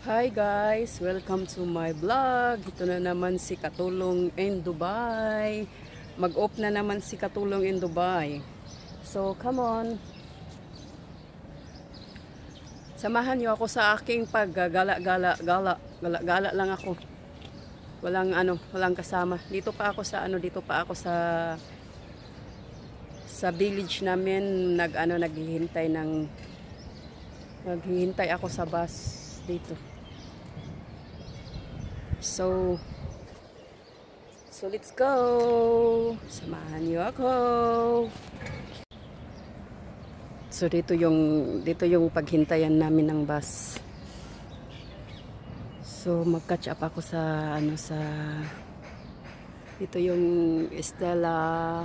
Hi guys! Welcome to my vlog. Ito na naman si Katulong in Dubai. Mag-off na naman si Katulong in Dubai. So, come on. Samahan niyo ako sa aking paggala-gala lang ako. Walang kasama. Dito pa ako sa village namin, naghihintay ako sa bus dito. So let's go. Samahan niyo ako. So dito yung paghintayan namin ng bus. So mag-catch up ako sa dito yung Stella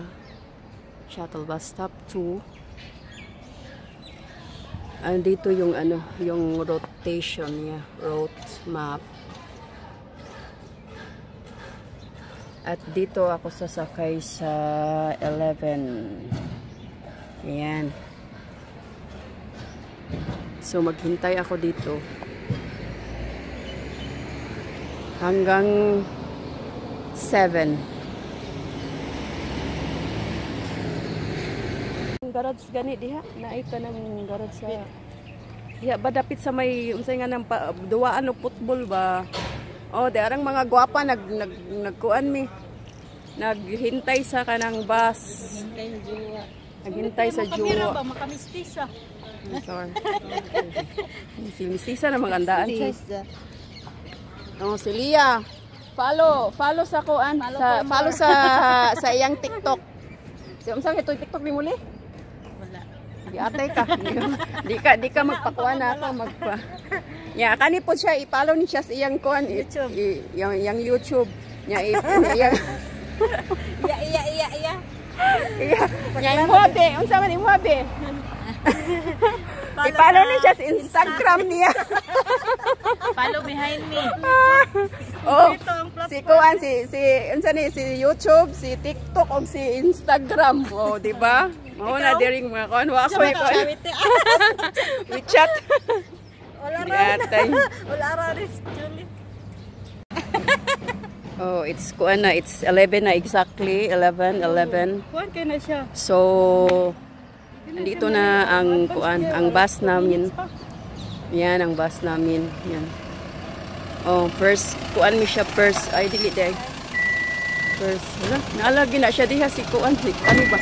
Shuttle Bus Stop 2. Dito yung yung rotation niya, route map. At dito ako sasakay sa 11. Ayan. So maghintay ako dito hanggang 7. Garage gani diha, naay ka ng garage sa diha ba dapit sa may unsay nga nang duwaan og football ba. Oh, di arang mga gwapa nagkuan mi. Naghintay sa kanang bus. Naghintay sa jowa. Ba makamistisa. Sorry. Si mistisa na magandaan siya. Oh, si Lia. Follow sa kuan, follow sa iyang TikTok. Si unsa ito TikTok ni muli? Wala. Di atay ka. Di ka magpakuan na ako magpa. Ya, kani po siya i-follow ni siya sa iyang kuan, yung YouTube. Nya iya. Yang hobe, unsa man imong hobe? I-follow ni siya sa Instagram niya. Follow behind me. Oh, si kuan si unsa ni si YouTube, si TikTok ug si Instagram. Oh, di ba? Mao na diring mga kuan wa ako kuan. WeChat. Wala ra ris Julie. Oh, it's kuan na, it's 11 na exactly, 11. Kuan kay na siya. So nandito na ang kuan, ang bus namin. Yan ang bus namin, yan. Oh, first kuan mi siya first, ay dili day. First, wala, naalagi na siya diha si kuan, ano ba?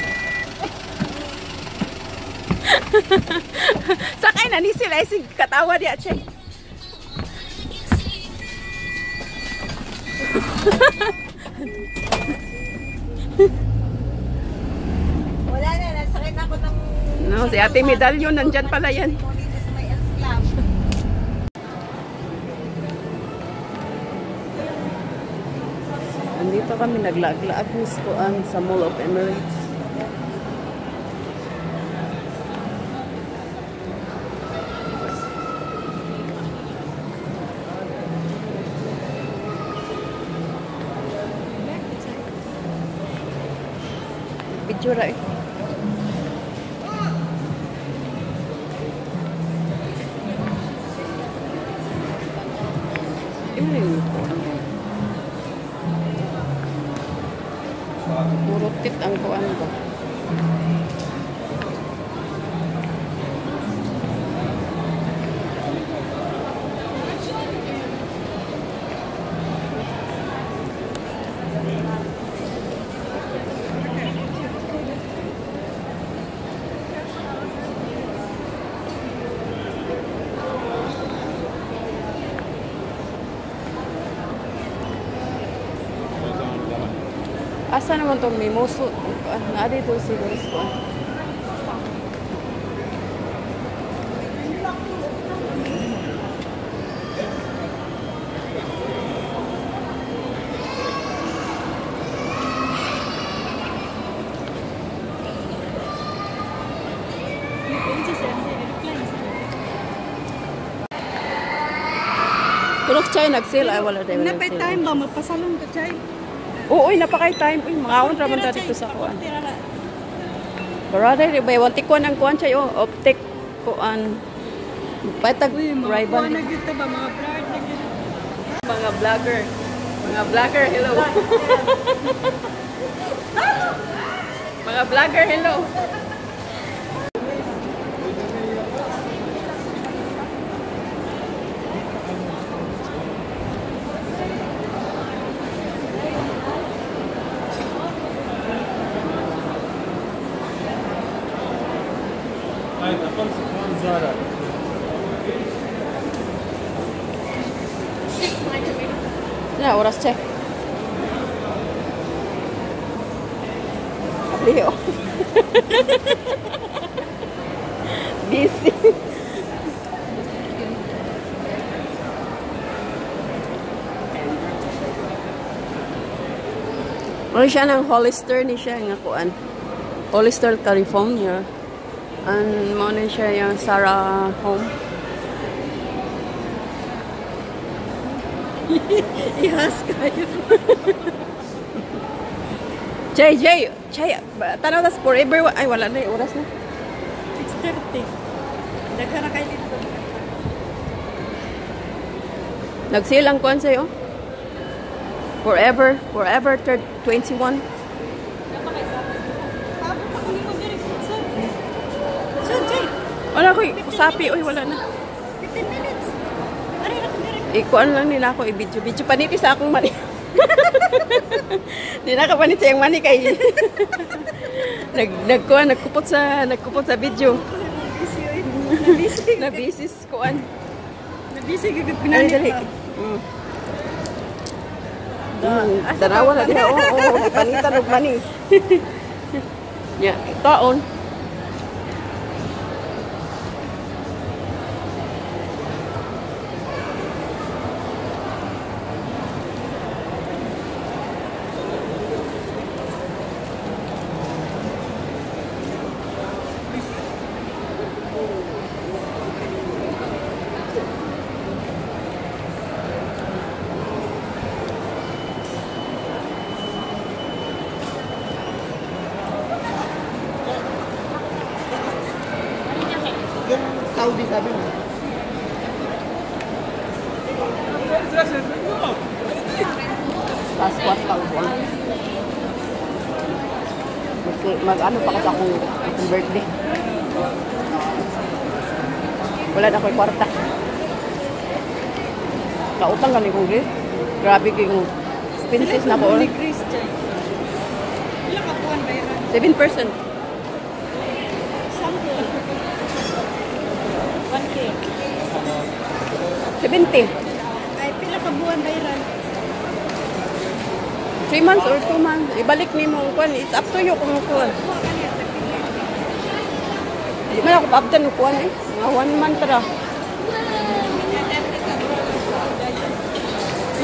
Sakay na ni sila si katawa diya siya. Wala na, nasakay na ako ng No, si Ate Medalyon nandyan pala yan. Andito kami naglaag-laag kuan sa Mall of Emirates. Picture eh. Puro tit ang kuan ba. Asa naman itong mimoso? Naadi ito siguro ko. Tulog chay nag-sale ay wala tayo. Napay time ba magpasalon ka chay? Oo, napakay time. Uy, mga awon raman ta dito sa kuan. Barada, bay wanti ko nang kuan chay optic kuan. Patag rival. Mga kuan na gito ba mga brand Mga vlogger. Mga vlogger, hello. Mga vlogger, hello. هذا 5 زارع Ya, oras cek. Leo. Busy. Ano siya ng Hollister ni siya nga kuan. Hollister, California. And mo na siya yung Sarah Home. Ihas kayo. Jay, tanaw tas forever. Ay, wala na yung oras na. 6:30. Daghan na kayo dito. Nag-sale ang kuan sa'yo. Forever 21. Sir, Jay. Wala ko, usapi. Uy, wala na. 15 minutes. Ari na ko direct. Ikuan lang nila ako i-video. Video paniti sa akong mani. Di na ka panit sa yung mani kay nagkupot sa video. Nabisi. Nabisis kuan. Nabisi gigit Ay, dali. pinanit. Tanawa na diha. Oo, ipanitan og mani. Ya, taon. Yung Saudi sabi mo. Last what ka ubuan. Mag-ano pa kasi akong birthday. Wala na ako'y kwarta. Kautang kami kong gil. Grabe kong expenses na ko. Ni Chris, Jay. Ilang kapuan ba yan? 7%. Sample. 1K. 70. Ay, pila ka buwan ba yan? 3 months or 2 months. Ibalik ni mo kuan. It's up to you kung kuan. Di man ako pa-updan ng kuan eh. Mga 1 month ra.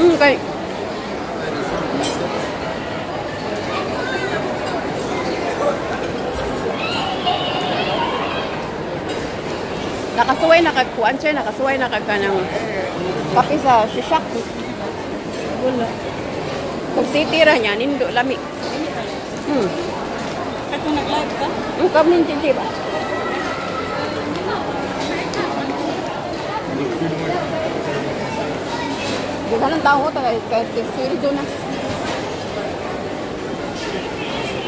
Okay. Nakasuway na kagkuan siya, nakasuway na kagkanang kape sa Shishak. Wala. Kung sitira niya, nindo lami. Kato nag-live ka? Ang kamin din, diba? Di ba ng tao ko, kahit sweldo na.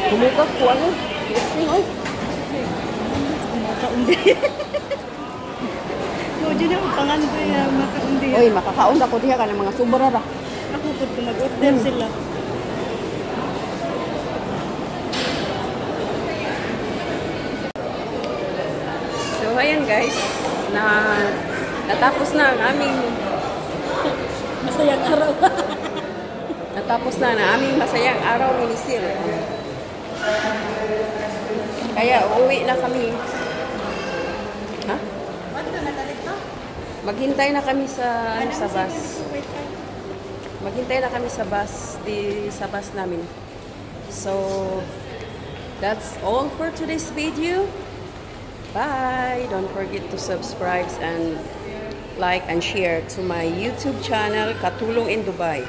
Kumukas po ano? Listing, oy. Makaundi. Mojo na utangan ko yung makaundi. Oy, makakaon ako diha ka ng mga sobra ra. Ako po mag-order sila. So, ayan guys. Natapos na ang aming Masayang araw. natapos na ang aming masayang araw ni Sil. Kaya uuwi na kami. Ha? Ba't na nagalit ka? Maghintay na kami sa sa bus. Maghintay na kami sa bus, sa bus namin. So, that's all for today's video. Bye! Don't forget to subscribe and like and share to my YouTube channel, Katulong in Dubai.